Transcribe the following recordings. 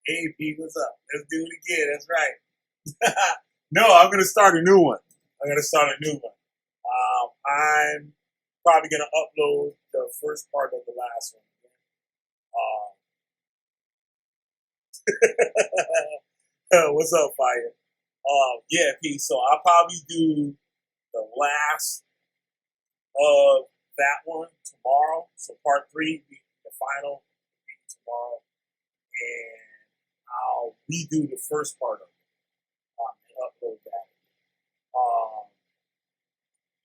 Hey, Pete, what's up? Let's do it again. That's right. No, I'm going to start a new one. I'm probably going to upload the first part of the last one. What's up, Fire? Yeah, Pete. So I'll probably do the last of that one tomorrow. So part 3, the final, will be tomorrow. And I'll redo the first part of it and upload that.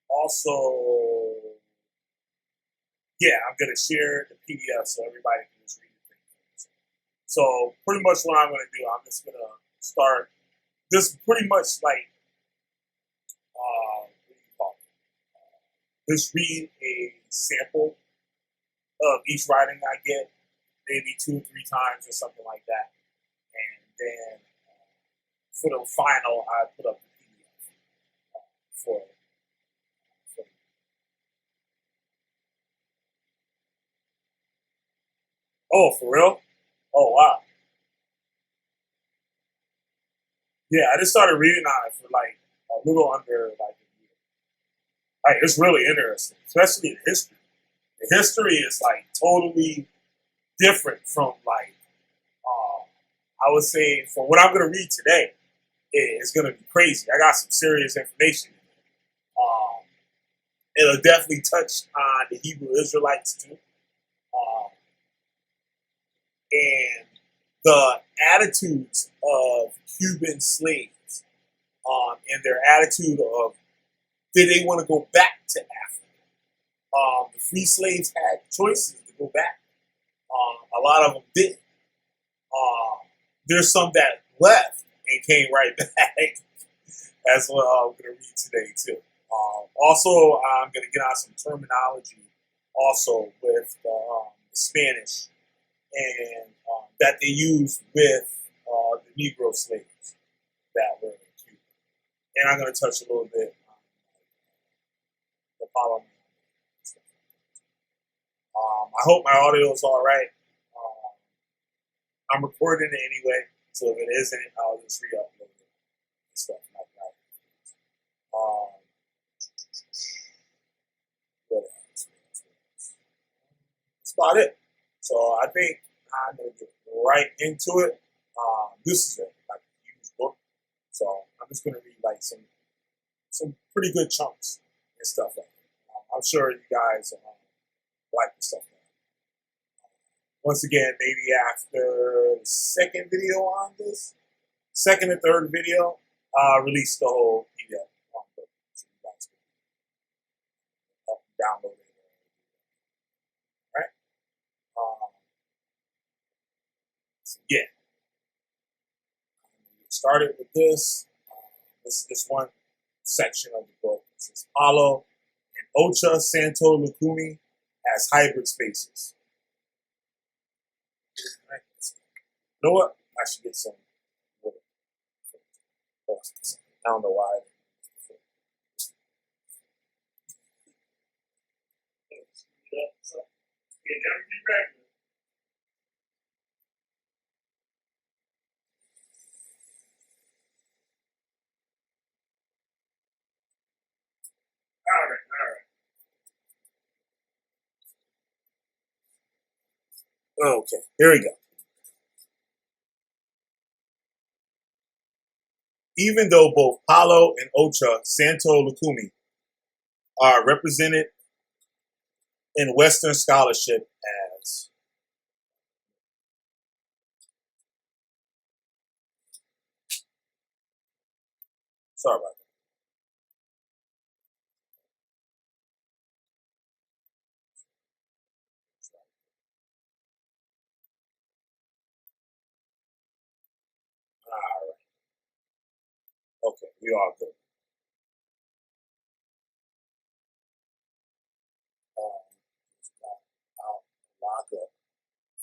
Also, yeah, I'm going to share the PDF so everybody can just read it. So pretty much what I'm going to do, I'm just going to start this pretty much like, what do you call it? Just read a sample of each writing I get, maybe 2 or 3 times or something like that. And then for the final, I put up the PDF for it. Oh, for real? Oh, wow. Yeah, I just started reading on it for like a little under like a year. Like, it's really interesting, especially the history. The history is like totally different from like, I would say, from what I'm going to read today, it's going to be crazy. I got some serious information. It'll definitely touch on the Hebrew Israelites too. And the attitudes of Cuban slaves and their attitude of did they want to go back to Africa. The free slaves had choices to go back. A lot of them didn't. There's some that left and came right back. That's what I'm going to read today too. Also, I'm going to get on some terminology also with the Spanish and that they used with the Negro slaves that were in Cuba. And I'm going to touch a little bit on the Palo Mayombe. I hope my audio is all right. I'm recording it anyway, so if it isn't, I'll just re-upload it and stuff like that. What else? That's about it. So I think I'm going to get right into it. This is like a huge book, so I'm just going to read like some pretty good chunks and stuff like that. I'm sure you guys like the stuff. once again, maybe after the second video on this, second and third video, release the whole PDF on book, so you guys can download it. Right? So yeah, started with this. This one section of the book. It says Palo and Ocha Santo Lukumi as hybrid spaces. Right. You know what? I should get some water. I don't know why. All right. Okay, here we go. Even though both Palo and Ocha Santo Lukumi are represented in Western scholarship as sorry about that. All right. Okay, we all good. Lockup.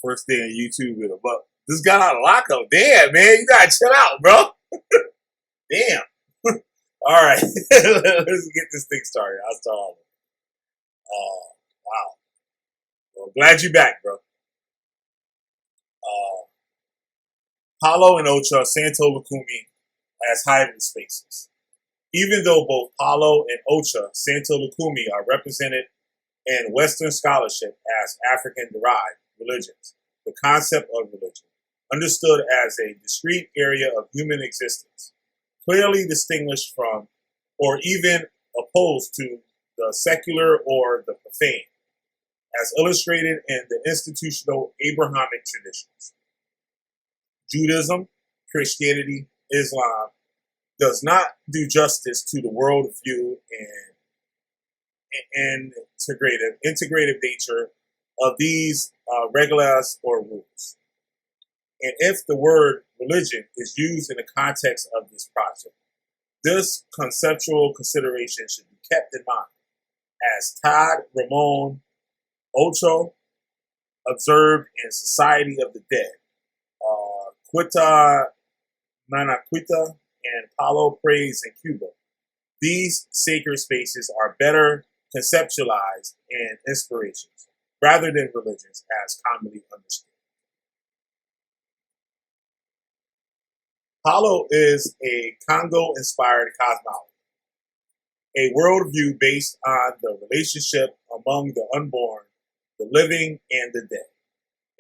First day on YouTube with a buck. This got out of lockup. Damn, man, you gotta chill out, bro. Damn. All right, let's get this thing started. I'll start off. Wow. Well, glad you back, bro. Palo and Ocha Santo Lukumi as hybrid spaces. Even though both Palo and Ocha Santo Lukumi are represented in Western scholarship as African-derived religions, the concept of religion, understood as a discrete area of human existence, clearly distinguished from or even opposed to the secular or the profane, as illustrated in the institutional Abrahamic traditions. Judaism, Christianity, Islam does not do justice to the worldview and integrative nature of these regulars or rules. And if the word religion is used in the context of this project, this conceptual consideration should be kept in mind, as Todd Ramon Ocho observed in Society of the Dead, Quita Manaquita, and Palo Praise in Cuba. These sacred spaces are better conceptualized and inspirations, rather than religions as commonly understood. Palo is a Congo-inspired cosmology, a worldview based on the relationship among the unborn, the living, and the dead.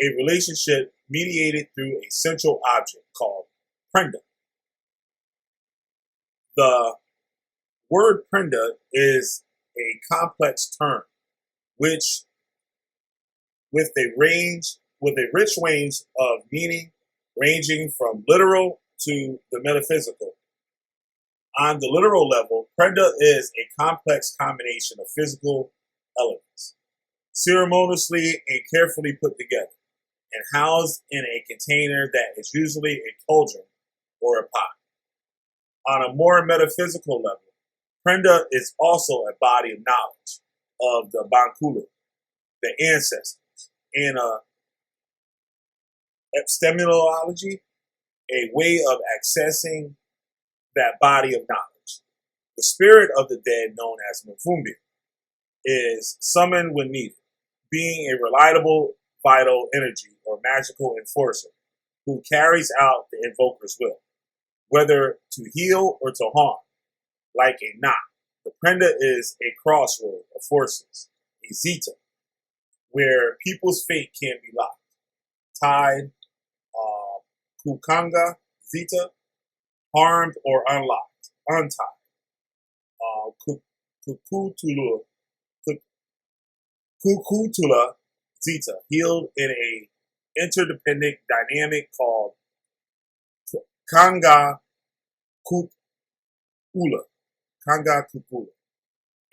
A relationship mediated through a central object called prenda. The word prenda is a complex term, which with a rich range of meaning, ranging from literal to the metaphysical. On the literal level, prenda is a complex combination of physical elements, ceremoniously and carefully put together, and housed in a container that is usually a cauldron or a pot. On a more metaphysical level, prenda is also a body of knowledge of the Bankulu, the ancestors, and epistemology, a way of accessing that body of knowledge. The spirit of the dead, known as Mfumbi, is summoned when needed, being a reliable vital energy or magical enforcer who carries out the invoker's will, whether to heal or to harm, like a knot. The prenda is a crossroad of forces, a zeta, where people's fate can be locked, tied, kukanga, zeta, harmed or unlocked, untied, kukutula, zeta, healed in a interdependent dynamic called Kanga Kukula. Kanga Kukula.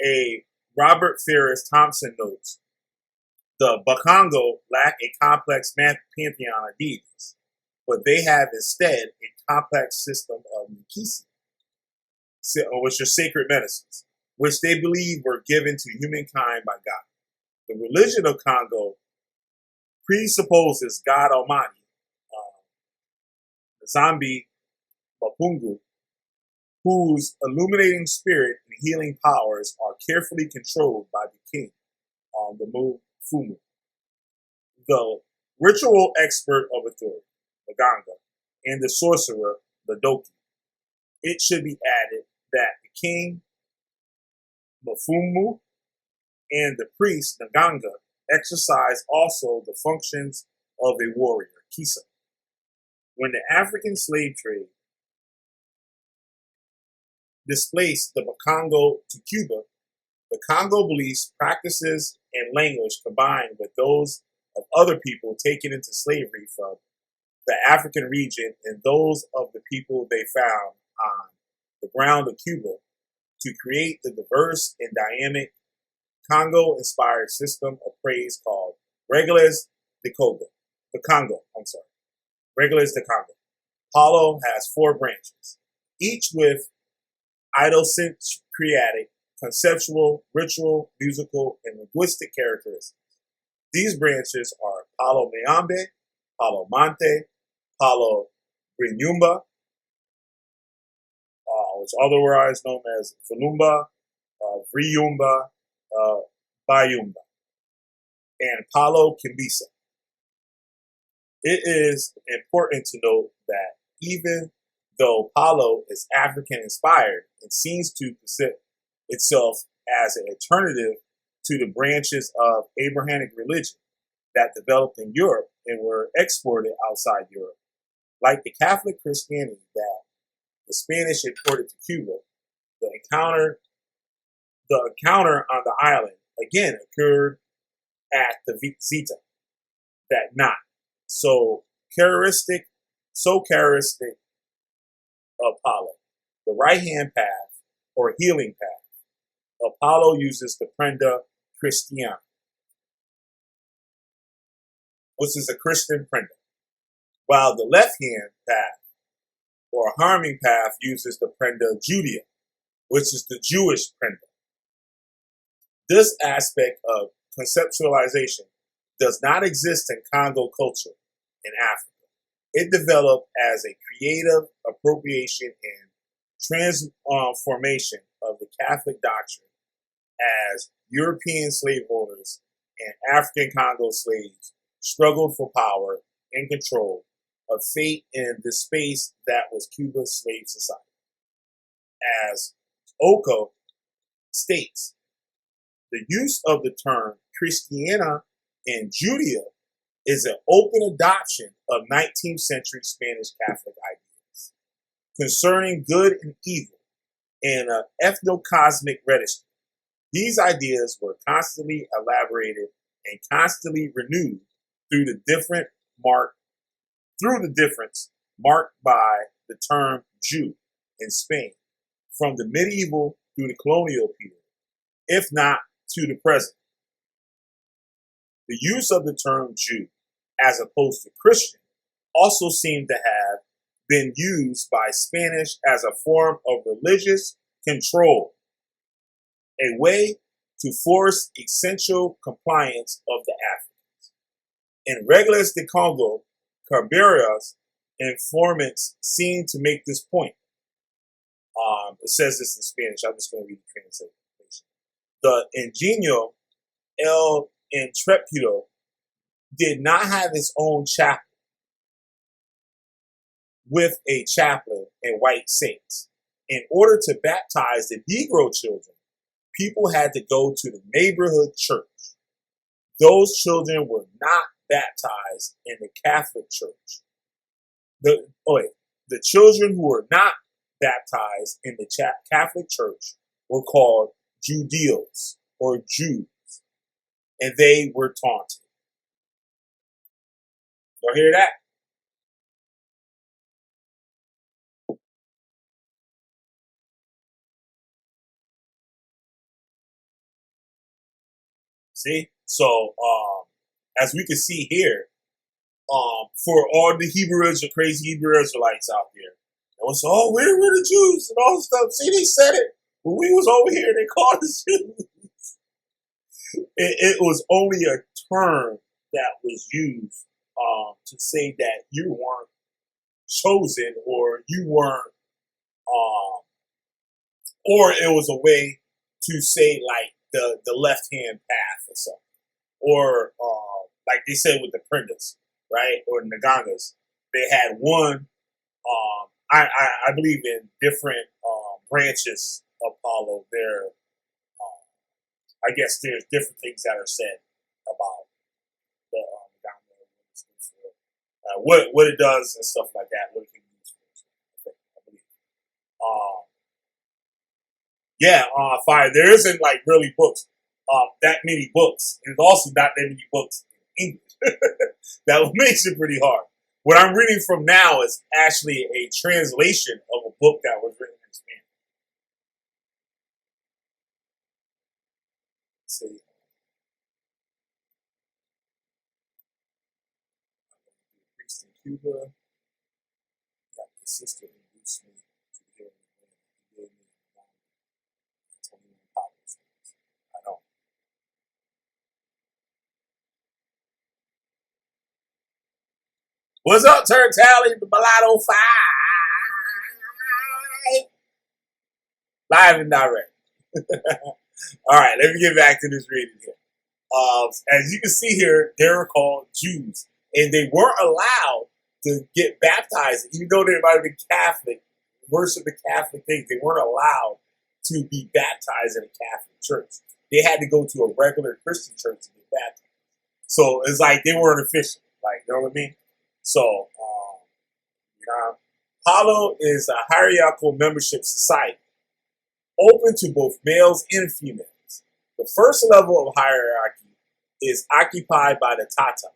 A Robert Ferris Thompson notes, the Bakongo lack a complex pantheon of deities, but they have instead a complex system of Nikisi, which are sacred medicines, which they believe were given to humankind by God. The religion of Congo presupposes God Almighty, Zambi Bapungu, whose illuminating spirit and healing powers are carefully controlled by the king, the Mufumu. The ritual expert of authority, the Ganga, and the sorcerer, the Doki. It should be added that the king, Mufumu, and the priest, Nganga, exercise also the functions of a warrior, Kisa. When the African slave trade displaced the Congo to Cuba, the Congo beliefs, practices, and language combined with those of other people taken into slavery from the African region and those of the people they found on the ground of Cuba to create the diverse and dynamic Congo-inspired system of praise called Regles de Congo. Regles de Congo. Palo has 4 branches, each with idiosyncratic, conceptual, ritual, musical, and linguistic characteristics. These branches are Palo Mayombe, Palo Mante, Palo Brinyumba, which otherwise known as Valumba, Vriumba, Bayumba, and Palo Kimbisa. It is important to note that even though Palo is African-inspired and seems to present itself as an alternative to the branches of Abrahamic religion that developed in Europe and were exported outside Europe, like the Catholic Christianity that the Spanish imported to Cuba, the encounter on the island again occurred at the Zeta, that knot, so characteristic of Palo, the right-hand path or healing path. Apollo uses the prenda Christiana, which is a Christian prenda, while the left-hand path or harming path uses the prenda Judea, which is the Jewish prenda. This aspect of conceptualization does not exist in Congo culture in Africa. It developed as a creative appropriation and transformation of the Catholic doctrine as European slave owners and African Congo slaves struggled for power and control of fate in the space that was Cuba's slave society. As Oko states, the use of the term Christiana and Judea is an open adoption of 19th century Spanish Catholic ideas concerning good and evil in an ethnocosmic register. These ideas were constantly elaborated and constantly renewed through the difference marked by the term Jew in Spain from the medieval through the colonial period, if not to the present. The use of the term Jew as opposed to Christian also seemed to have been used by Spanish as a form of religious control, a way to force essential compliance of the Africans. In Regles de Congo, Cabrera's informants seem to make this point. It says this in Spanish. I'm just going to read the translation. The Ingenio El Intrepido did not have its own chapel with a chaplain and white saints. In order to baptize the Negro children, people had to go to the neighborhood church. Those children were not baptized in the Catholic Church. The children who were not baptized in the Catholic Church were called Judeos or Jews, and they were taunted. Y'all hear that? See? So, as we can see here, for all the crazy Hebrew Israelites out there, it was, oh, where were the Jews and all this stuff? See, they said it. When we was over here, they called us Jews. It was only a term that was used to say that you weren't chosen or you weren't, or it was a way to say like the left hand path or something, or like they said with the Prendas, right, or the Nagangas, they had one. I believe in different branches of Palo. I guess there's different things that are said about the Naganga, what it does and stuff like that. What it can use for, I believe. Yeah, fire. There isn't like really books, that many books, and also not that many books in English. That makes it pretty hard. What I'm reading from now is actually a translation of a book that was written in Spanish. Let's see. Priest in Cuba. Got the sister introduced me to the hearing of the gave me 21 poppers. I know. What's up, Turn Tally? The Mulatto 5. Live and direct. All right, let me get back to this reading here. As you can see here, they were called Jews, and they weren't allowed to get baptized, even though they might have been Catholic, worship the Catholic things. They weren't allowed to be baptized in a Catholic church. They had to go to a regular Christian church to get baptized. So it's like they weren't official, like, you know what I mean? So, Palo is a hierarchical membership society, open to both males and females. The first level of hierarchy is occupied by the Tata,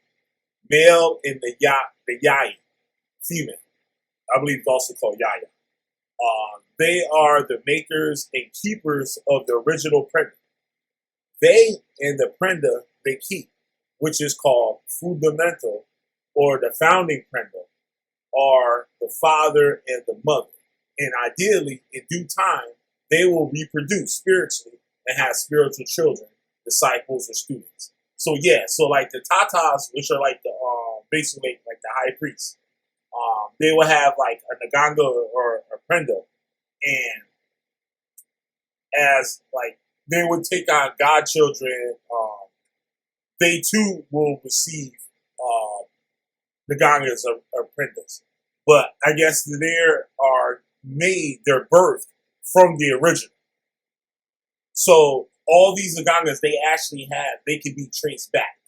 male, and the Yai, female. I believe it's also called Yaya. They are the makers and keepers of the original prenda. They and the prenda they keep, which is called fundamental, or the founding prenda, are the father and the mother. And ideally, in due time, they will reproduce spiritually and have spiritual children, disciples, or students. So yeah, so like the Tatas, which are like the basically like the high priests, they will have like a Naganga or a Prenda, and as like they would take on godchildren, they too will receive Nagangas or Prendas. But I guess they're birthed from the original. So all these Nagangas they can be traced back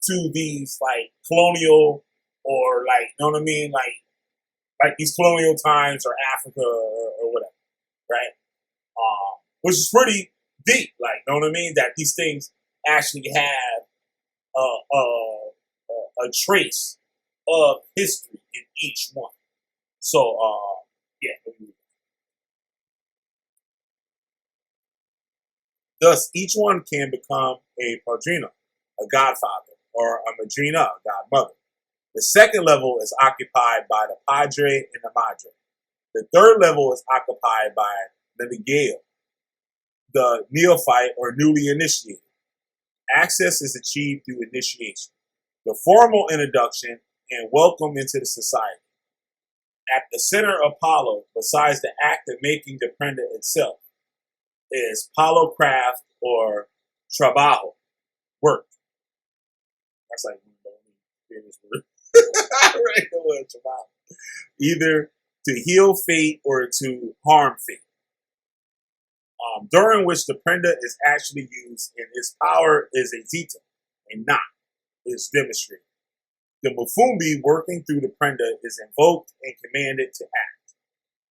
to these like colonial or like, you know what I mean? Like these colonial times or Africa or whatever, right? Which is pretty deep, like, you know what I mean? That these things actually have a trace of history in each one. So, yeah. Thus, each one can become a padrino, a godfather, or a madrina, a godmother. The second level is occupied by the padre and the madre. The third level is occupied by the Miguel, the neophyte or newly initiated. Access is achieved through initiation, the formal introduction, and welcome into the society. At the center of Palo, besides the act of making the prenda itself, is Palo craft or trabajo, work. That's like one of the famous words. I already know what trabajo. Either to heal fate or to harm fate. During which the prenda is actually used and its power is a zeta, and not is demonstrated. The Mufumbi working through the prenda is invoked and commanded to act.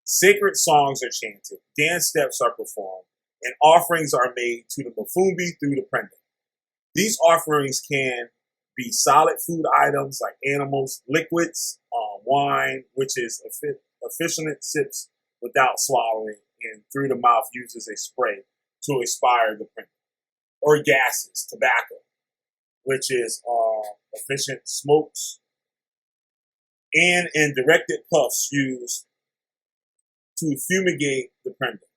Sacred songs are chanted, dance steps are performed, and offerings are made to the Mufumbi through the prenda. These offerings can be solid food items like animals, liquids, wine, which is efficient sips without swallowing, and through the mouth uses a spray to expire the printer, or gases, tobacco, which is efficient smokes, and in directed puffs used to fumigate the printer.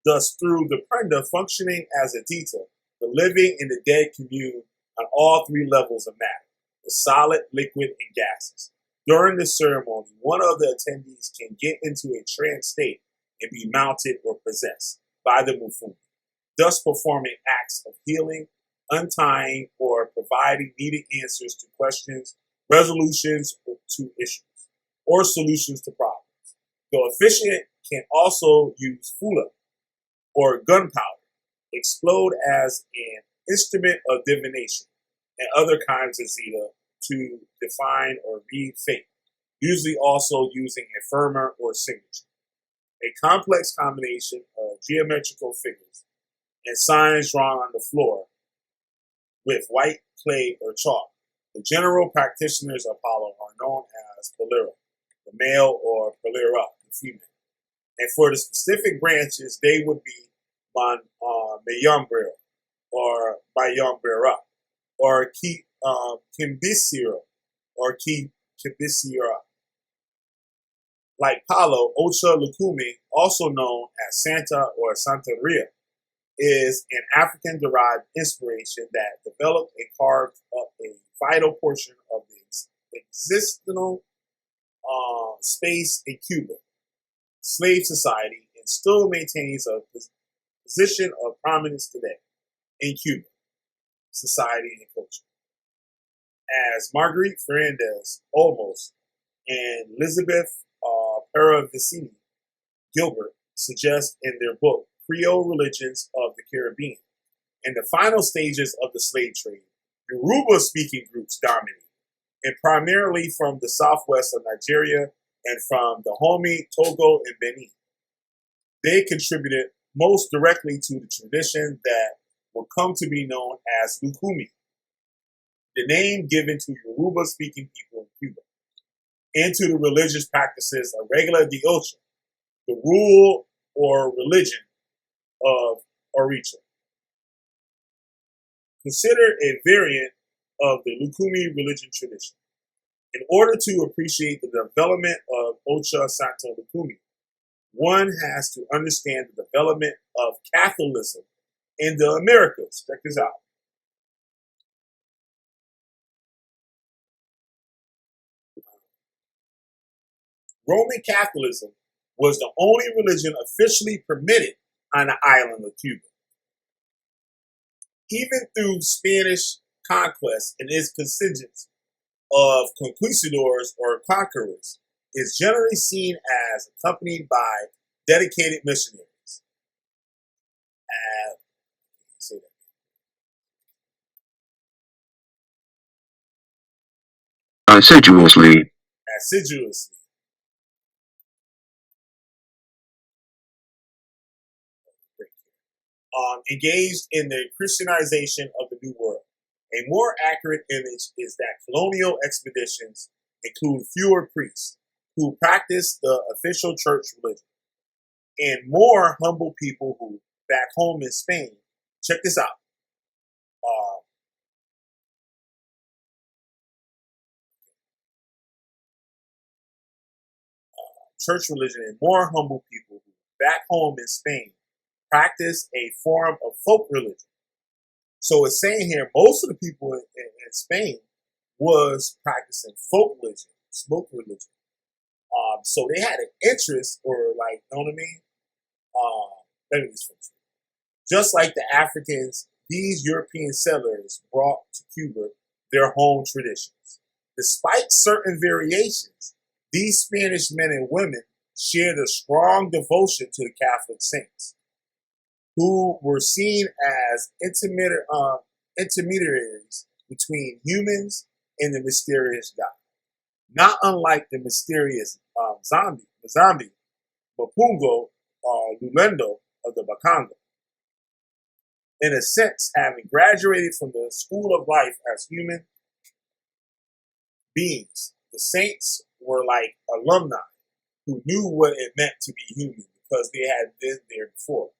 Thus, through the prenda functioning as a detail, the living and the dead commune on all three levels of matter, the solid, liquid, and gases. During the ceremony, one of the attendees can get into a trance state and be mounted or possessed by the mufumi, thus performing acts of healing, untying, or providing needed answers to questions, resolutions to issues, or solutions to problems. The officiant can also use fula, or gunpowder, explode as an instrument of divination, and other kinds of zeta to define or read fate, usually also using a firmer or signature. A complex combination of geometrical figures and signs drawn on the floor with white clay or chalk. The general practitioners of Palo are known as Palira, the male, or Palira, the female. And for the specific branches, they would be Mayombe, or Mayombera, or Kimbisira, or Kimbisira. Like Palo, Ocha Lukumi, also known as Santa or Santeria, is an African-derived inspiration that developed and carved up a vital portion of the existential space in Cuba slave society, and still maintains a position of prominence today in Cuban society and culture. As Marguerite Fernandez Olmos and Elizabeth Paravicini Gilbert suggest in their book, Creole Religions of the Caribbean, in the final stages of the slave trade, Yoruba-speaking groups dominated, and primarily from the southwest of Nigeria and from the Dahomey, Togo, and Benin. They contributed most directly to the tradition that will come to be known as Lukumi, the name given to Yoruba-speaking people in Cuba, and to the religious practices of Regla de Ocho, the rule or religion of Oricha. Considered a variant of the Lukumi religion tradition. In order to appreciate the development of Ocha Santo Lukumi, one has to understand the development of Catholicism in the Americas. Check this out. Roman Catholicism was the only religion officially permitted on the island of Cuba. Even through Spanish conquest and its contingents of conquistadors or conquerors, is generally seen as accompanied by dedicated missionaries. Assiduously. Assiduously. Engaged in the Christianization of the New World. A more accurate image is that colonial expeditions include fewer priests who practice the official church religion and more humble people who, back home in Spain, check this out. Church religion and more humble people who, back home in Spain, practice a form of folk religion. So it's saying here, most of the people in Spain was practicing folk religion, smoke religion. So they had an interest, or like, you know what I mean? Let me just finish. Just like the Africans, these European settlers brought to Cuba their home traditions. Despite certain variations, these Spanish men and women shared a strong devotion to the Catholic saints, who were seen as intermediaries between humans and the mysterious God. Not unlike the mysterious Zambi, Mapungo, or Lulendo of the Bakanga. In a sense, having graduated from the school of life as human, beings. The saints were like alumni who knew what it meant to be human because they had been there before,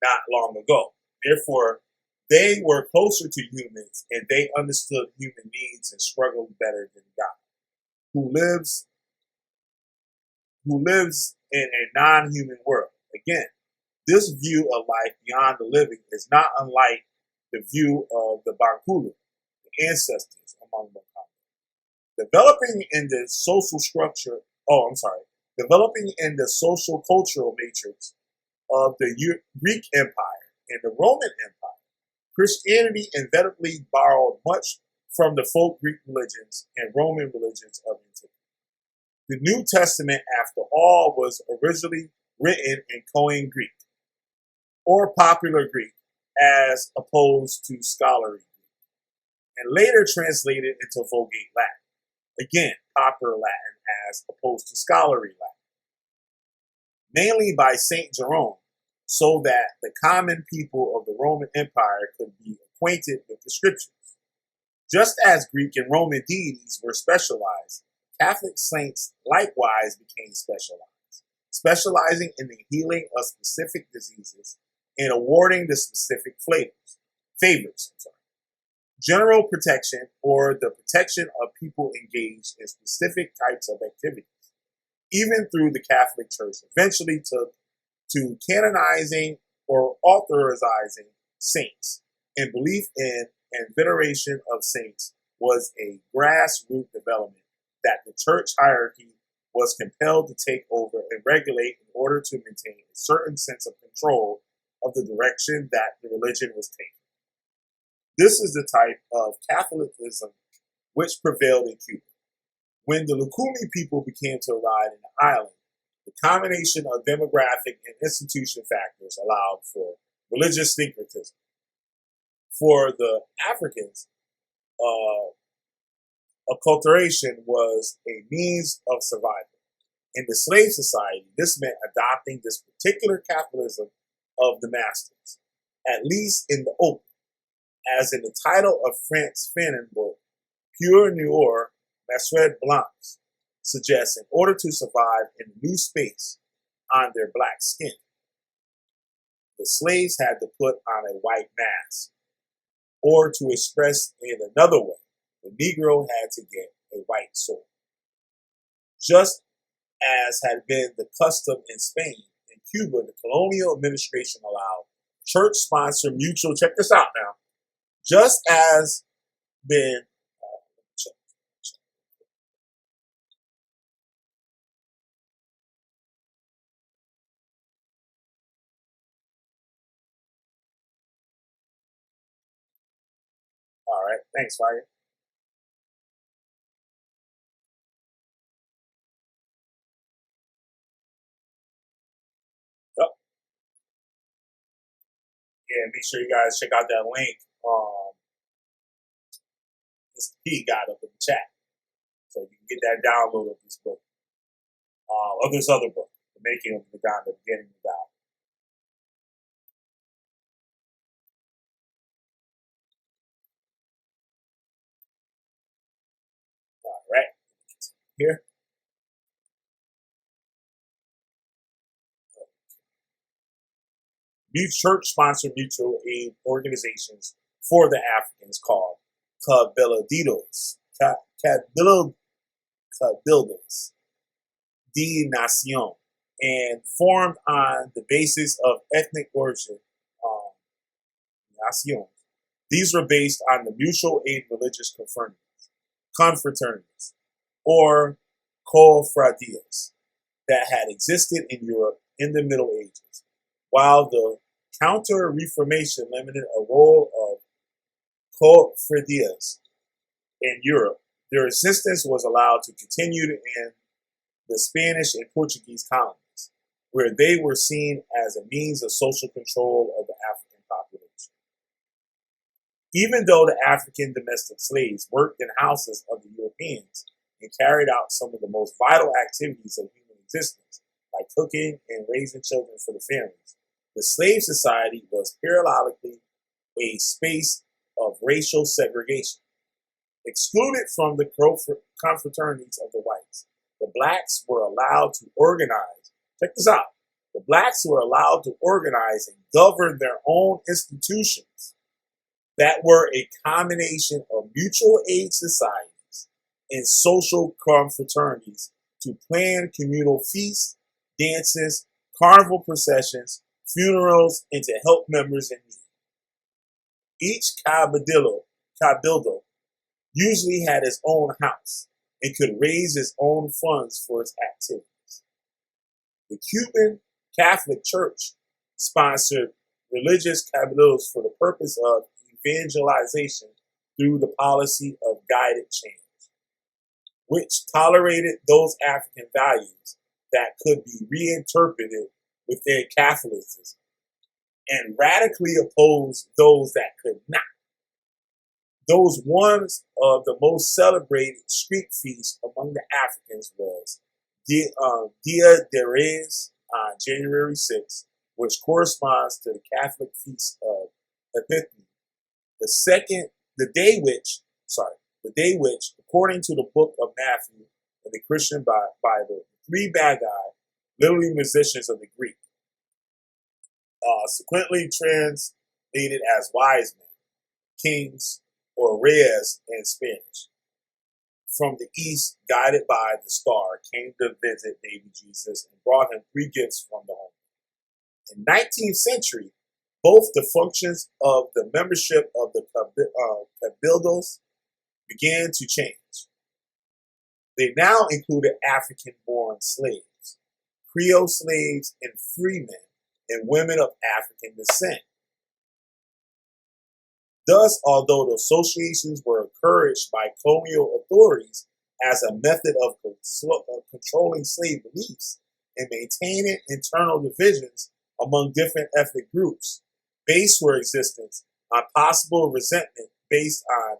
not long ago. Therefore, they were closer to humans and they understood human needs and struggled better than God, who lives in a non-human world. Again, this view of life beyond the living is not unlike the view of the Bankulu, the ancestors among the Kongo. Developing in the social cultural matrix of the Greek Empire and the Roman Empire, Christianity inevitably borrowed much from the folk Greek religions and Roman religions of antiquity. The New Testament, after all, was originally written in Koine Greek, or popular Greek, as opposed to scholarly Greek, and later translated into Vulgate Latin. Again, popular Latin as opposed to scholarly Latin, mainly by Saint Jerome, so that the common people of the Roman Empire could be acquainted with the scriptures. Just as Greek and Roman deities were specialized, Catholic saints likewise became specialized, specializing in the healing of specific diseases and awarding the specific favors. General protection, or the protection of people engaged in specific types of activities, even through the Catholic Church, eventually took to canonizing or authorizing saints, and belief in and veneration of saints was a grassroots development that the church hierarchy was compelled to take over and regulate in order to maintain a certain sense of control of the direction that the religion was taking. This is the type of Catholicism which prevailed in Cuba. When the Lukumi people began to arrive in the island, the combination of demographic and institution factors allowed for religious syncretism. For the Africans, acculturation was a means of survival. In the slave society, this meant adopting this particular Catholicism of the masters, at least in the open, as in the title of Franz Fanon's book, Pure Noir, Masred Blancs, suggests in order to survive in a new space on their black skin, the slaves had to put on a white mask, or to express in another way, the Negro had to get a white soul. Just as had been the custom in Spain and Cuba, the colonial administration allowed church-sponsored mutual, check this out now, just as been, all right, thanks, Fire. Yep. Yeah, make sure you guys check out that link. Mr. P got up in the chat, so you can get that download of this book, of this other book, The Making of the God, The Beginning of God. All right, here. New church-sponsored mutual aid organizations for the Africans called Cabildos de Nación, and formed on the basis of ethnic origin, Nación. These were based on the mutual aid religious confraternities, or cofradias, that had existed in Europe in the Middle Ages, while the Counter-Reformation limited a role of cofradias in Europe. Their existence was allowed to continue in the Spanish and Portuguese colonies, where they were seen as a means of social control of the African population. Even though the African domestic slaves worked in houses of the Europeans and carried out some of the most vital activities of human existence, like cooking and raising children for the families, the slave society was periodically a space of racial segregation. Excluded from the confraternities of the whites, the blacks were allowed to organize. Check this out. The blacks were allowed to organize and govern their own institutions that were a combination of mutual aid societies and social confraternities to plan communal feasts, dances, carnival processions, funerals, and to help members in need. Each cabildo usually had its own house and could raise its own funds for its activities. The Cuban Catholic Church sponsored religious cabildos for the purpose of evangelization through the policy of guided change, which tolerated those African values that could be reinterpreted within Catholicism and radically opposed those that could not. Those ones of the most celebrated street feast among the Africans was Dia de Reyes on January 6th, which corresponds to the Catholic feast of Epiphany. The day which, according to the book of Matthew in the Christian Bible, three Magi, literally musicians of the Greek, subsequently translated as wise men, kings, or reyes in Spanish, from the east, guided by the star, came to visit baby Jesus and brought him three gifts from the home. In 19th century, both the functions of the membership of the cabildos began to change. They now included African-born slaves, Creole slaves, and freemen, and women of African descent. Thus, although the associations were encouraged by colonial authorities as a method of controlling slave beliefs and maintaining internal divisions among different ethnic groups, based for existence on possible resentment based on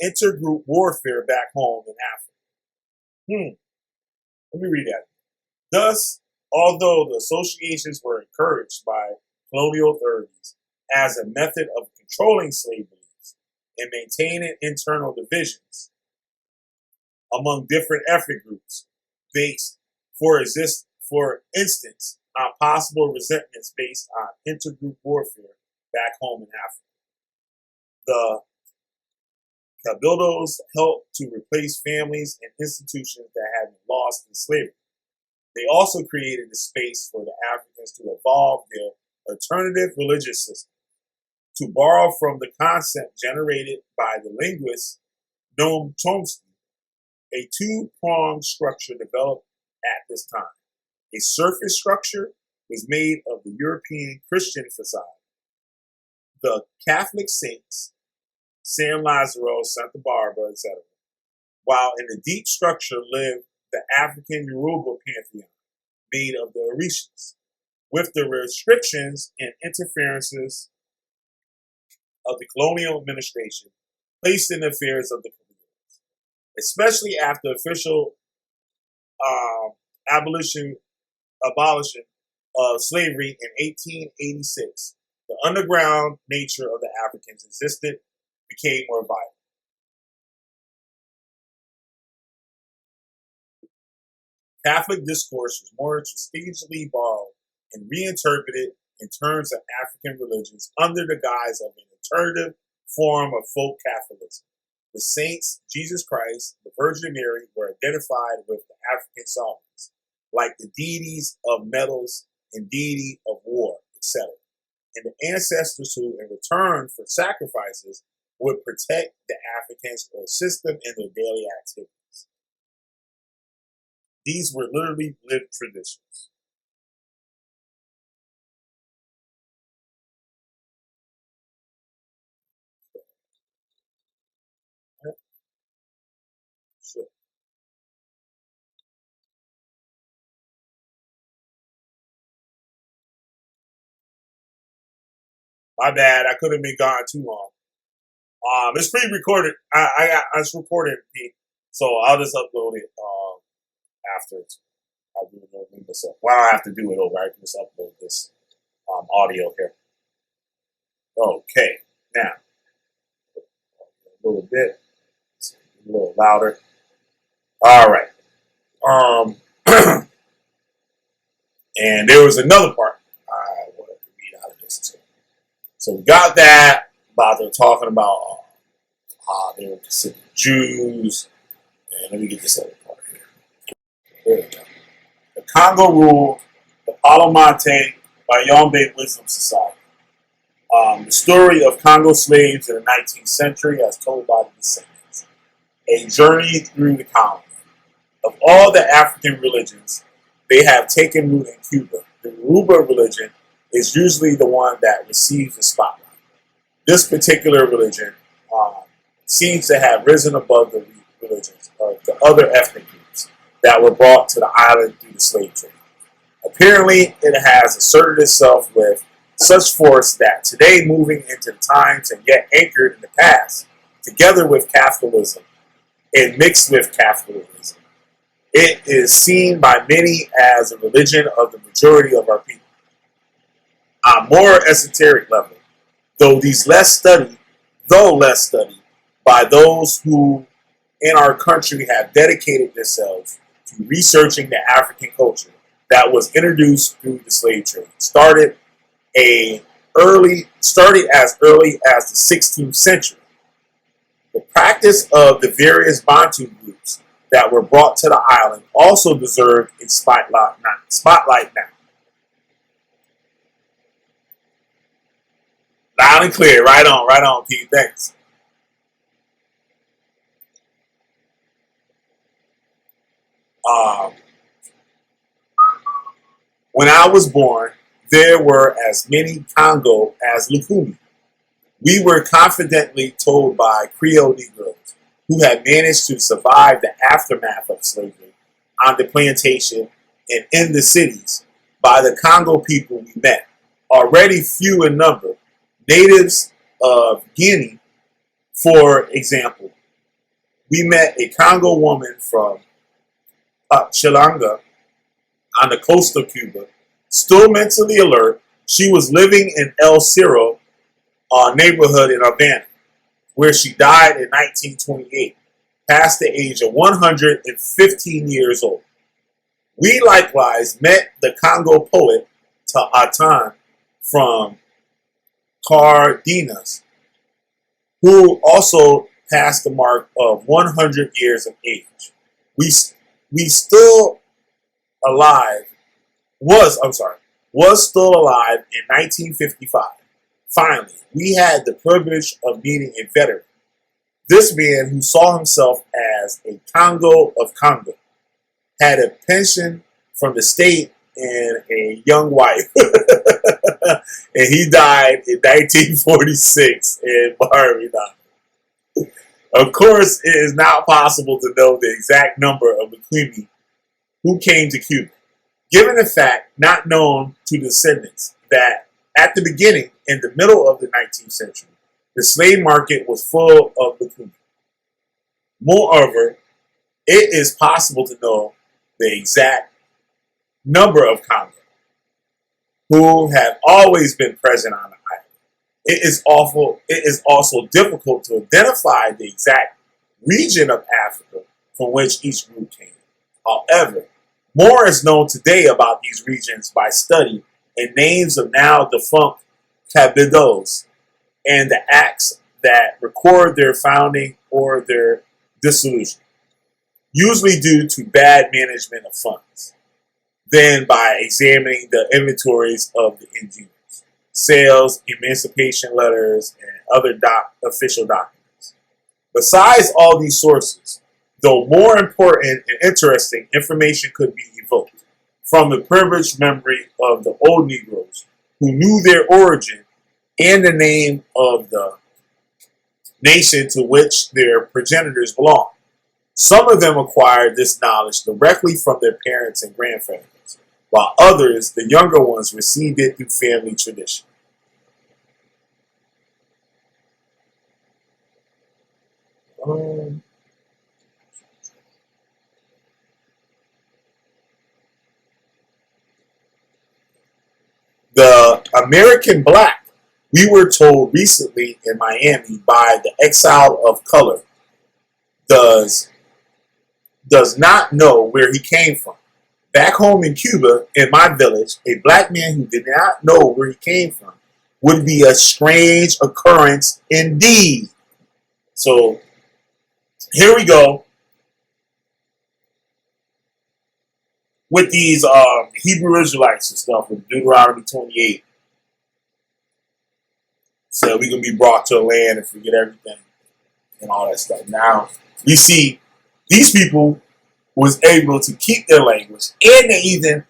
intergroup warfare back home in Africa. Let me read that. Thus, although the associations were encouraged by colonial authorities as a method of controlling slave beliefs and maintaining internal divisions among different ethnic groups, based, for instance, on possible resentments based on intergroup warfare back home in Africa. The cabildos helped to replace families and institutions that had been lost in slavery. They also created a space for the Africans to evolve their alternative religious system. To borrow from the concept generated by the linguist Noam Chomsky, a two-pronged structure developed at this time. A surface structure was made of the European Christian facade, the Catholic saints, San Lazaro, Santa Barbara, etc., while in the deep structure lived the African Yoruba pantheon, made of the Orishas, with the restrictions and interferences of the colonial administration placed in the affairs of the communities, especially after official abolition of slavery in 1886. The underground nature of the Africans existed became more violent. Catholic discourse was more strategically borrowed and reinterpreted in terms of African religions under the guise of an alternative form of folk Catholicism. The saints, Jesus Christ, the Virgin Mary, were identified with the African sovereigns, like the deities of metals and deity of war, etc. And the ancestors who, in return for sacrifices, would protect the Africans or assist them in their daily activities. These were literally lived traditions. Sure. My bad, I could have been gone too long. It's pre-recorded. It's recorded, so I'll just upload it after. I'll do this up. Well, I don't have to do it over. I can just upload this audio here. Okay, now a little bit. A little louder. All right. Um, and there was another part I wanted to read out of this too. So we got that about them talking about how they were considered Jews. And let me get this other part here. There we go. The Congo ruled the Palo Mayombe Wisdom Society. The story of Congo slaves in the 19th century as told by the descendants. A journey through the colony. Of all the African religions, they have taken root in Cuba. The Yoruba religion is usually the one that receives the spotlight. This particular religion seems to have risen above the religions of the other ethnic groups that were brought to the island through the slave trade. Apparently, it has asserted itself with such force that today, moving into the times and yet anchored in the past, together with capitalism and mixed with capitalism, it is seen by many as a religion of the majority of our people. On a more esoteric level, though less studied by those who in our country have dedicated themselves to researching the African culture that was introduced through the slave trade, started as early as the 16th century. The practice of the various Bantu groups that were brought to the island also deserved a spotlight now. Loud and clear, right on, Pete. Thanks. When I was born, there were as many Congo as Lukumi. We were confidently told by Creole Negroes who had managed to survive the aftermath of slavery on the plantation and in the cities by the Congo people we met, already few in number, natives of Guinea, for example. We met a Congo woman from Killah on the coast of Cuba, still mentally alert. She was living in El Cerro neighborhood in Havana, where she died in 1928, past the age of 115 years old. We likewise met the Congo poet Ta'atan from Cardenas, who also passed the mark of 100 years of age. Was still alive in 1955. Finally, we had the privilege of meeting a veteran. This man, who saw himself as a Congo of Congo, had a pension from the state and a young wife. And he died in 1946 in Barbados. Of course, it is not possible to know the exact number of Lukumi who came to Cuba, given the fact not known to descendants that at the beginning, in the middle of the 19th century, the slave market was full of Lukumi. Moreover, it is possible to know the exact number of Congo who have always been present on the island. It is also difficult to identify the exact region of Africa from which each group came. However, more is known today about these regions by study and names of now defunct cabildos and the acts that record their founding or their dissolution, usually due to bad management of funds. Then by examining the inventories of the indigenous, sales, emancipation letters, and other official documents. Besides all these sources, though more important and interesting, information could be evoked from the privileged memory of the old Negroes who knew their origin and the name of the nation to which their progenitors belonged. Some of them acquired this knowledge directly from their parents and grandfathers, while others, the younger ones, received it through family tradition. The American black, we were told recently in Miami by the exile of color, does not know where he came from. Back home in Cuba, in my village, a black man who did not know where he came from would be a strange occurrence indeed. So here we go with these Hebrew Israelites and stuff with Deuteronomy 28. So we're going to be brought to a land and forget everything and all that stuff. Now, we see these people was able to keep their language, and they even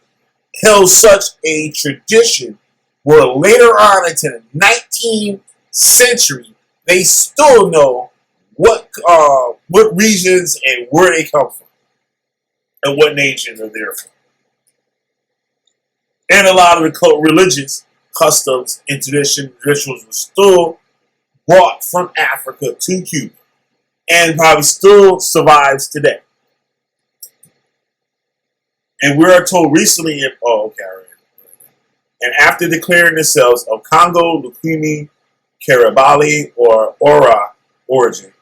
held such a tradition where later on into the 19th century, they still know what regions and where they come from and what nations are there from. And a lot of the religious customs and rituals were still brought from Africa to Cuba and probably still survives today. And we are told recently, and after declaring themselves of Congo, Lukumi, Karabali, or Ora origin,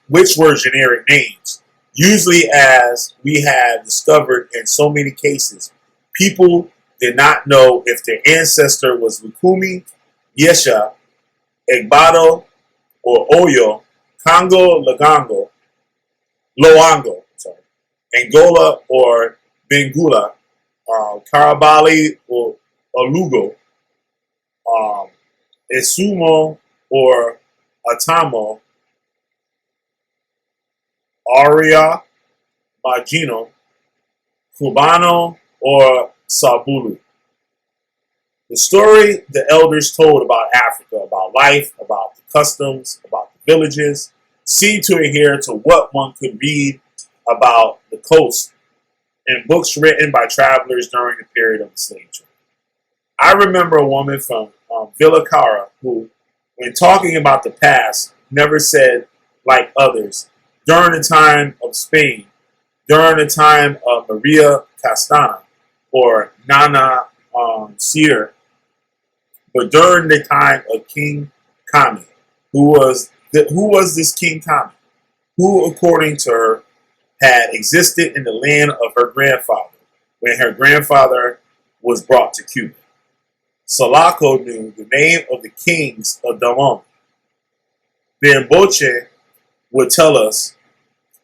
which were generic names. Usually, as we have discovered in so many cases, people did not know if their ancestor was Lukumi, Yesha, Egbado, or Oyo, Congo, Loango, Angola or Bengula, Karabali or Lugo, Esumo or Atamo, Aria, Magino, Cubano or Sabulu. The story the elders told about Africa, about life, about the customs, about the villages, seemed to adhere to what one could read about the coast in books written by travelers during the period of the slave trade. I remember a woman from Villa Cara who, when talking about the past, never said, like others, during the time of Spain, during the time of Maria Castana or Nana Seer, but during the time of King Kami. Who was this King Kami? Who, according to her, had existed in the land of her grandfather when her grandfather was brought to Cuba. Salako knew the name of the kings of Damon. Bamboche would tell us,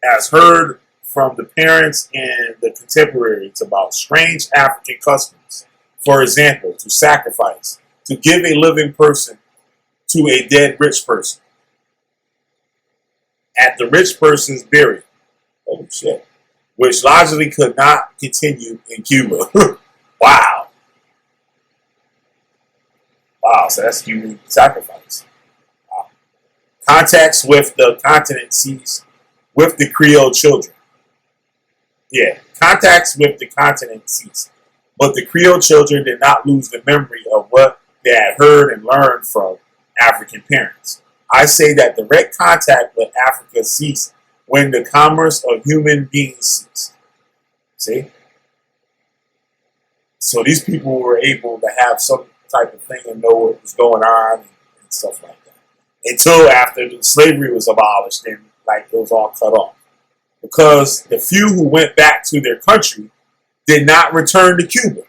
as heard from the parents and the contemporaries, about strange African customs. For example, to sacrifice, to give a living person to a dead rich person at the rich person's burial. Holy shit. Which logically could not continue in Cuba. Wow. Wow, so that's human sacrifice. Wow. Contacts with the continent ceased with the Creole children. Yeah, contacts with the continent ceased. But the Creole children did not lose the memory of what they had heard and learned from African parents. I say that direct contact with Africa ceased when the commerce of human beings ceased. See? So these people were able to have some type of thing and know what was going on and stuff like that. Until after the slavery was abolished and like it was all cut off. Because the few who went back to their country did not return to Cuba.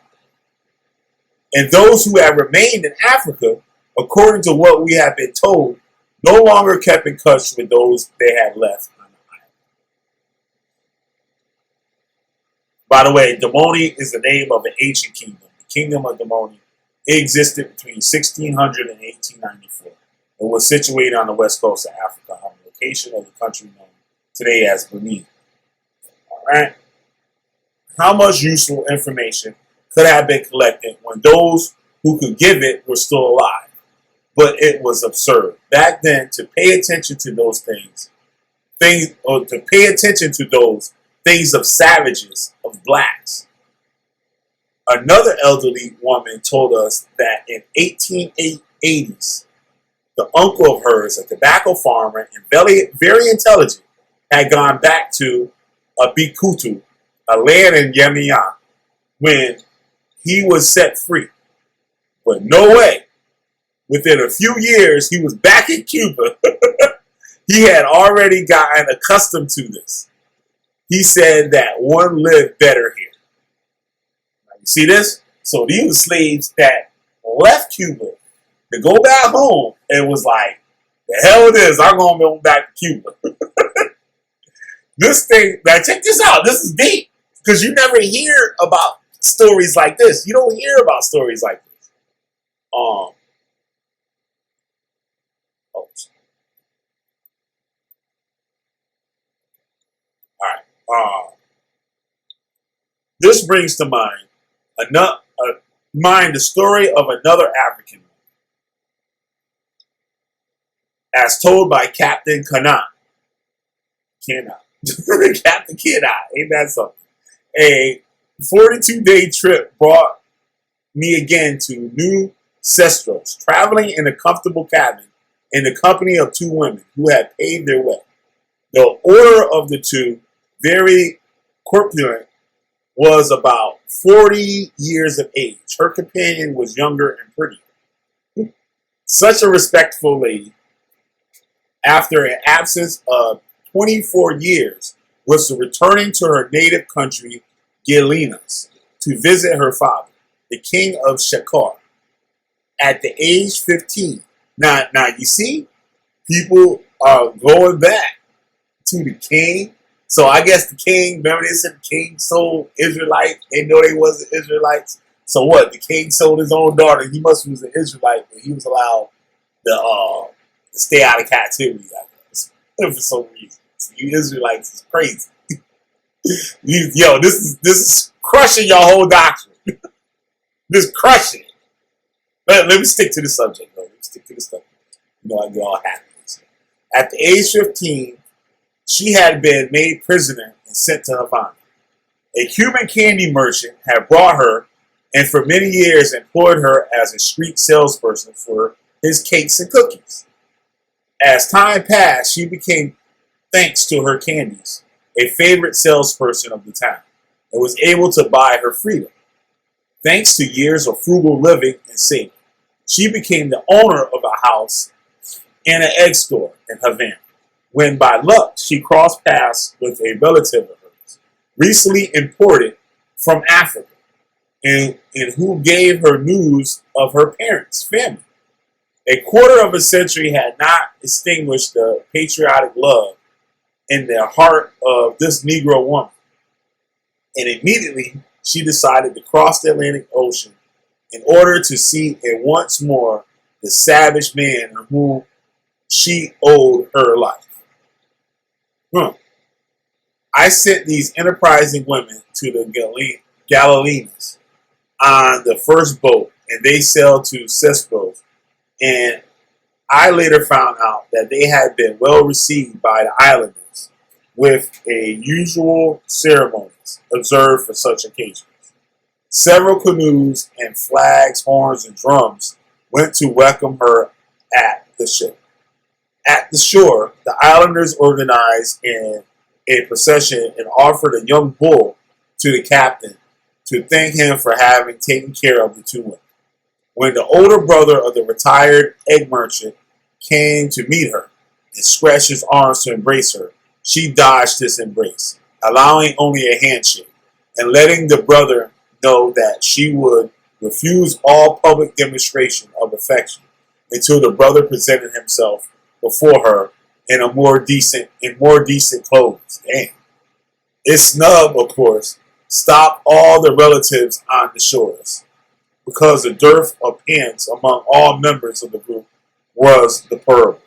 And those who had remained in Africa, according to what we have been told, no longer kept in touch with those they had left on the island. By the way, Damoni is the name of an ancient kingdom. The kingdom of Damoni existed between 1600 and 1894 and was situated on the west coast of Africa on the location of the country known today as Benin. All right. How much useful information could have been collected when those who could give it were still alive? But it was absurd back then to pay attention to those things, or to pay attention to those things of savages, of blacks. Another elderly woman told us that in 1880s, the uncle of hers, a tobacco farmer and very intelligent, had gone back to Abikutu, a land in Yemenia, when he was set free. But no way. Within a few years, he was back in Cuba He had already gotten accustomed to this. He said that one lived better here. Now, you see this? So these were slaves that left Cuba to go back home and was like, the hell with this, I'm going to go back to Cuba. This thing, now check this out. This is deep. Because you never hear about stories like this. You don't hear about stories like this. All right. This brings to mind the story of another African, as told by Captain Killah. Captain Killah, ain't that something? A 42-day trip brought me again to New Cestros, traveling in a comfortable cabin in the company of two women who had paved their way. The older of the two, very corpulent, was about 40 years of age. Her companion was younger and prettier. Such a respectful lady, after an absence of 24 years, was returning to her native country, Galenas, to visit her father, the king of Shakar, at the age 15. Now you see, people are going back to the king. So I guess the king, remember they said the king sold Israelites. They know they wasn't Israelites. So what? The king sold his own daughter. He must was an Israelite, but he was allowed to stay out of captivity, I guess, for some reason. So you Israelites is crazy. Yo, this is crushing your whole doctrine. This crushing it. Let me stick to the subject, bro. Let me stick to the subject. You know, I get all happy. At the age 15, she had been made prisoner and sent to Havana. A Cuban candy merchant had brought her and for many years employed her as a street salesperson for his cakes and cookies. As time passed, she became, thanks to her candies, a favorite salesperson of the town and was able to buy her freedom. Thanks to years of frugal living and saving, she became the owner of a house and an egg store in Havana, when by luck she crossed paths with a relative of hers, recently imported from Africa, and who gave her news of her parents' family. A quarter of a century had not extinguished the patriotic love in the heart of this Negro woman, and immediately she decided to cross the Atlantic Ocean in order to see once more the savage man to whom she owed her life. I sent these enterprising women to the Galileans on the first boat, and they sailed to Cestros, and I later found out that they had been well received by the islanders, with a usual ceremonies observed for such occasions. Several canoes and flags, horns, and drums went to welcome her at the ship. At the shore, the islanders organized in a procession and offered a young bull to the captain to thank him for having taken care of the two women. When the older brother of the retired egg merchant came to meet her and stretched his arms to embrace her, she dodged this embrace, allowing only a handshake and letting the brother know that she would refuse all public demonstration of affection until the brother presented himself before her in more decent clothes. Damn. Its snub, of course, stopped all the relatives on the shores, because the dearth of pants among all members of the group was deplorable.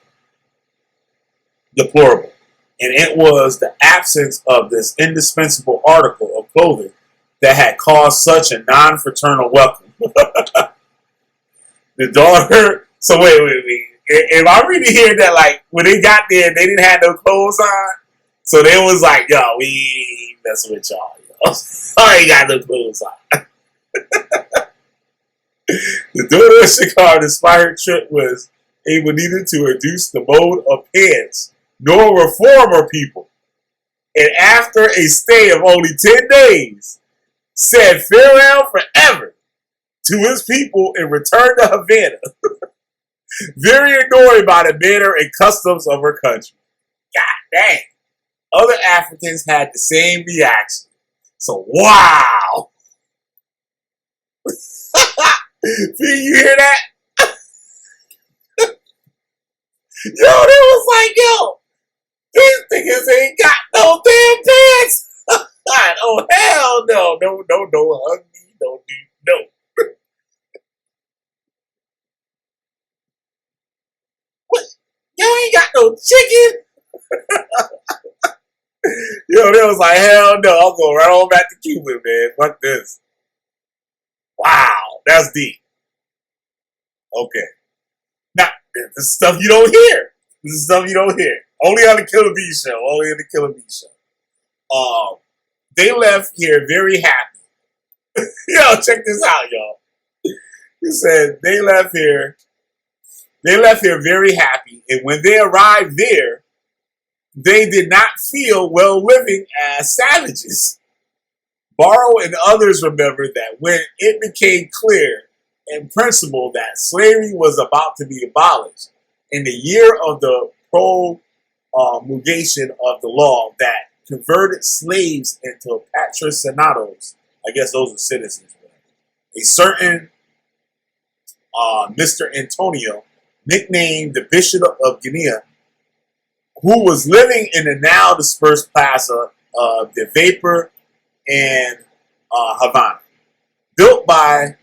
And it was the absence of this indispensable article of clothing that had caused such a non-fraternal welcome. The daughter, so wait. If I really hear that, like, when they got there, they didn't have no clothes on, so they was like, yo, we ain't messing with y'all, yo. I ain't got no clothes on. The daughter of Shakar, despite her trip, was able neither to reduce the mode of pants nor reform her people, and after a stay of only 10 days, said farewell forever to his people and returned to Havana, very annoyed by the manner and customs of her country. God dang. Other Africans had the same reaction. So, wow. Did you hear that? Yo, they was like, yo, these niggas ain't got no damn pants. Oh, hell no. No, hug me, no, no. What? You ain't got no chicken? Yo, they was like, hell no, I'm going right on back to Cuba, man. Fuck this. Wow, that's deep. Okay. Now, this is stuff you don't hear. This is stuff you don't hear. Only on the Killer Bee show. Only on the Killer Bee show. They left here very happy. Yo, check this out, y'all. He said they left here very happy, and when they arrived there, they did not feel well living as savages. Barrow and others remember that when it became clear in principle that slavery was about to be abolished, in the year of the promulgation of the law that converted slaves into patrocinados, I guess those are citizens, a certain Mr. Antonio, nicknamed the Bishop of Guinea, who was living in the now dispersed plaza of the Vapor and Havana, built by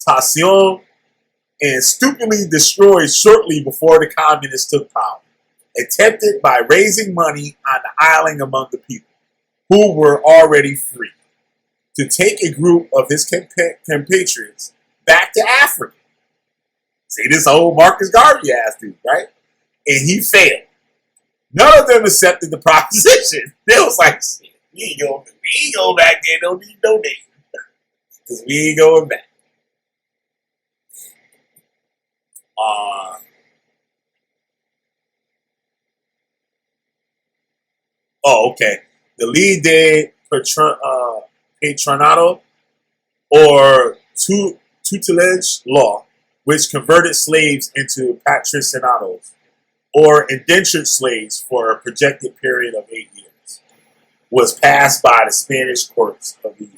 Tacion and stupidly destroyed shortly before the communists took power, attempted by raising money on the island among the people, who were already free, to take a group of his compatriots back to Africa. See, this old Marcus Garvey ass dude, right? And he failed. None of them accepted the proposition. They was like, we ain't going back there, don't need no name. Because we ain't going back. Okay. The Ley de Patronato, or tutelage law, which converted slaves into patrocinados, or indentured slaves for a projected period of 8 years, was passed by the Spanish courts of the years.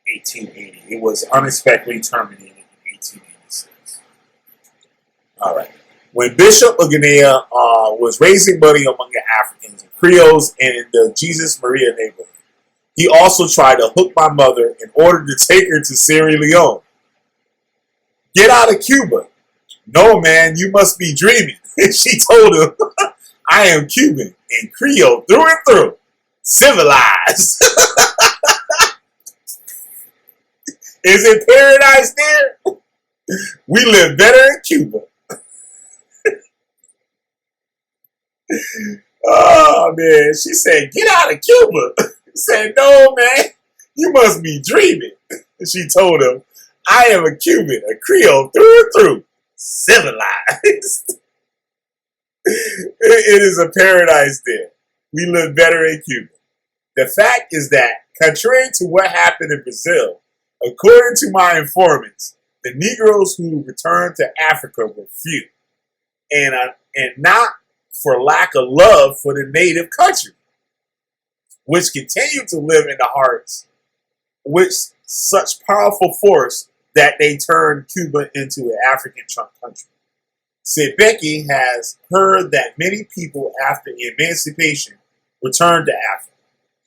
1880. It was unexpectedly terminated in 1886. All right. When Bishop of Guinea was raising money among the Africans and Creoles in the Jesus Maria neighborhood, he also tried to hook my mother in order to take her to Sierra Leone. Get out of Cuba. No, man, you must be dreaming. And she told him, I am Cuban and Creole through and through. Civilized. Is it paradise there? We live better in Cuba. Oh, man. She said, get out of Cuba. He said, no, man, you must be dreaming. And she told him, I am a Cuban, a Creole through and through. Civilized. It is a paradise there. We live better in Cuba. The fact is that, contrary to what happened in Brazil, according to my informants, the Negroes who returned to Africa were few, and not for lack of love for the native country, which continued to live in the hearts with such powerful force that they turned Cuba into an African country. Sebeki has heard that many people after emancipation returned to Africa,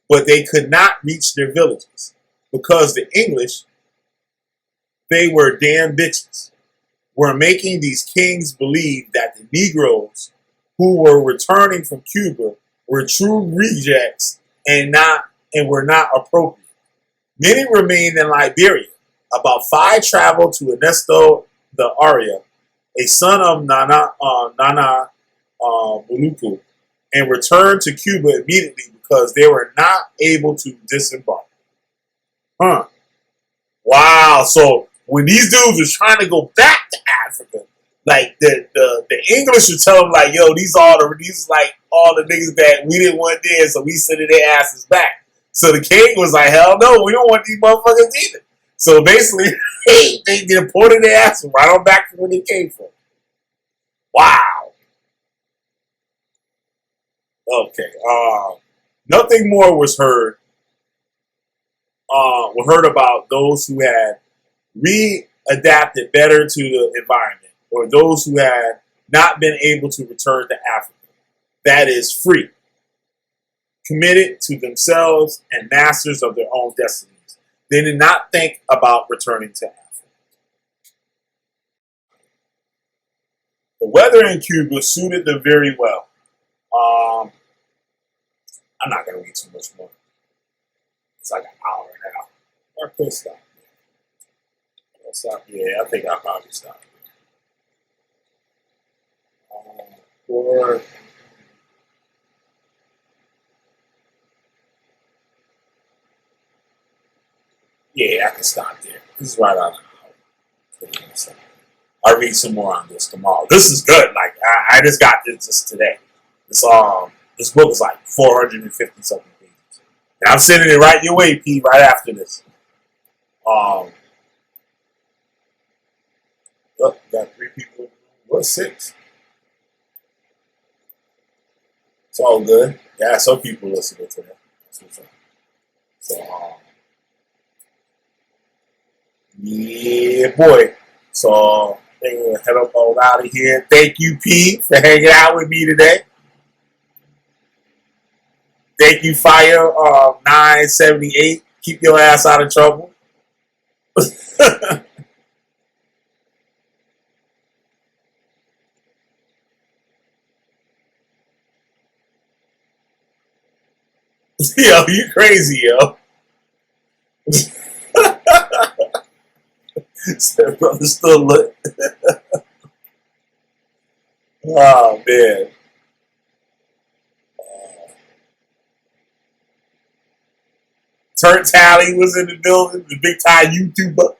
but they could not reach their villages because the English, they were damn bitches, were making these kings believe that the Negroes who were returning from Cuba were true rejects and were not appropriate. Many remained in Liberia. About 5 traveled to Ernesto the Aria, a son of Nana Buluku, and returned to Cuba immediately because they were not able to disembark. Wow. So when these dudes were trying to go back to Africa, like the English would tell them like, yo, these like all the niggas that we didn't want there, so we sent their asses back. So the king was like, hell no, we don't want these motherfuckers either. So basically, they deported their asses right on back from where they came from. Wow. Okay. Nothing more was heard. We heard about those who had readapted better to the environment, or those who had not been able to return to Africa. That is free, committed to themselves and masters of their own destinies. They did not think about returning to Africa. The weather in Cuba suited them very well. I'm not going to read too much more. It's like an hour now. Or I could stop. Yeah, I think I'll probably stop. Or yeah, I can stop there. This is right on the hour. I'll read some more on this tomorrow. This is good. Like I just got this just today. This book is like 450 something pages. And I'm sending it right your way, P, right after this. Got 3 people. What, 6? It's all good. Yeah, some people listening to that. That's what's up. So, yeah, boy. So, I'm going to head up on out of here. Thank you, P, for hanging out with me today. Thank you, Fire 978. Keep your ass out of trouble. Yo, you crazy, yo. That brother still look. Oh, man. Turnt Tally was in the building, the big time YouTuber.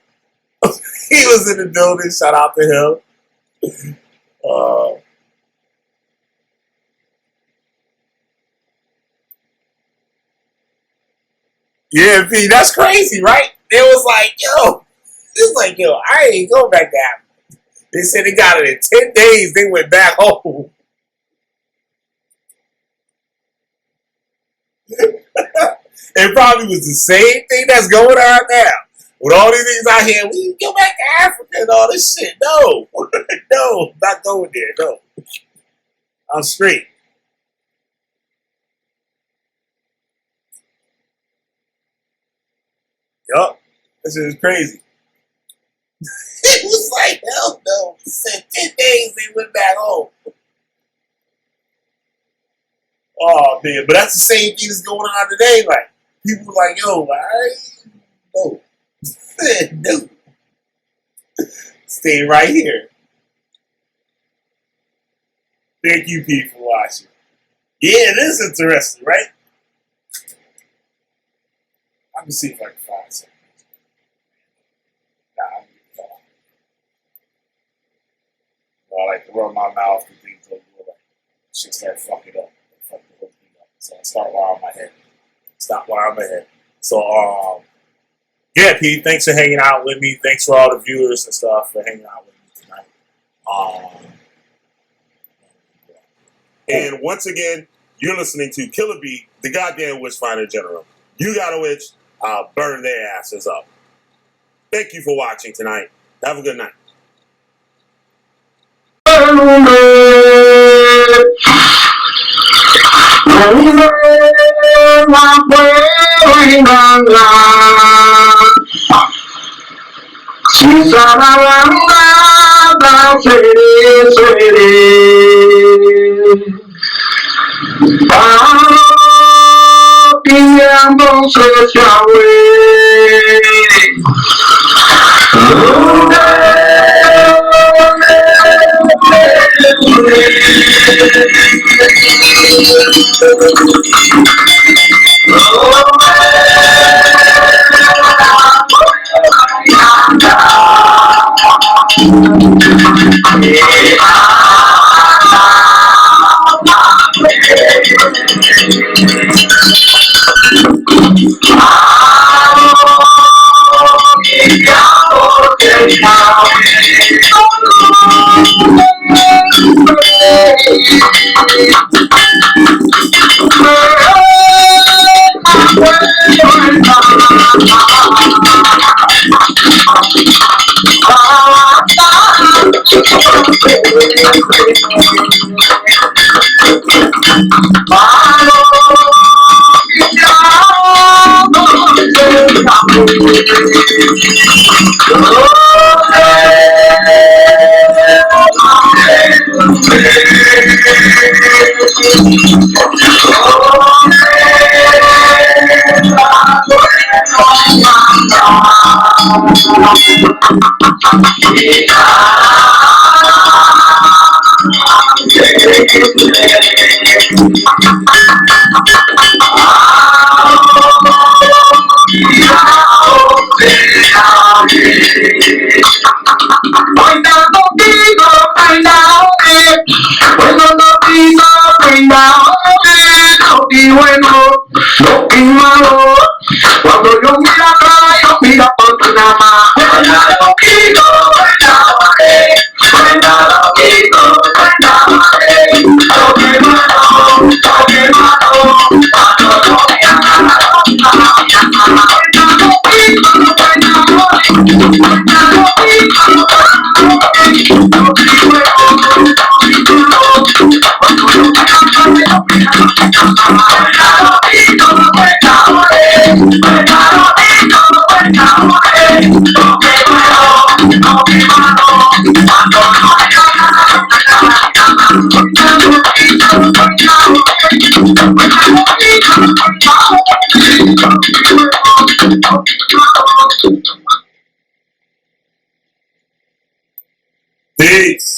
He was in the building. Shout out to him. Yeah, P, that's crazy, right? It was like, yo, I ain't going back down. They said they got it in 10 days. They went back home. It probably was the same thing that's going on now. With all these things out here, we go back to Africa and all this shit. No. No, not going there. No. I'm straight. Yup. This is crazy. It was like, hell no. It said 10 days they went back home. Oh, man. But that's the same thing that's going on today. Like, people are like, yo, no. No. Stay right here. Thank you, Pete, for watching. Yeah, it is interesting, right? I'm gonna see if I can find something. Nah, I like to rub my mouth and things like that. Shit start fucking up. Fuck the whole thing up. So I start wiring my head. Stop wiring my head. So, yeah, Pete, thanks for hanging out with me. Thanks for all the viewers and stuff for hanging out with me tonight. And once again, you're listening to Killah B, the goddamn Witchfinder General. You got a witch, I'll burn their asses up. Thank you for watching tonight. Have a good night. Cuando yo mira acá, yo mira por tu nama. Cuenta loquito, lo que mató, cuando yo Peace.